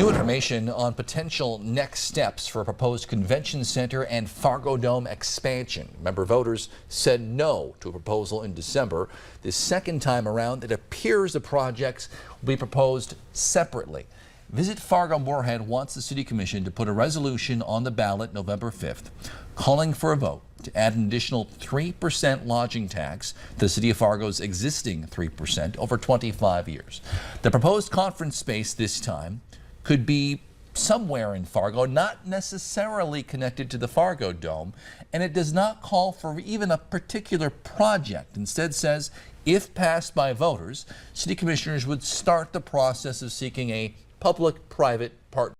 New information on potential next steps for a proposed convention center and Fargo Dome expansion. Member voters said no to a proposal in December. This second time around, it appears the projects will be proposed separately. Visit Fargo Moorhead wants the City Commission to put a resolution on the ballot November 5th, calling for a vote to add an additional 3% lodging tax to the City of Fargo's existing 3% over 25 years. The proposed conference space this time could be somewhere in Fargo, not necessarily connected to the Fargo Dome, and it does not call for even a particular project. Instead says, if passed by voters, city commissioners would start the process of seeking a public-private partnership.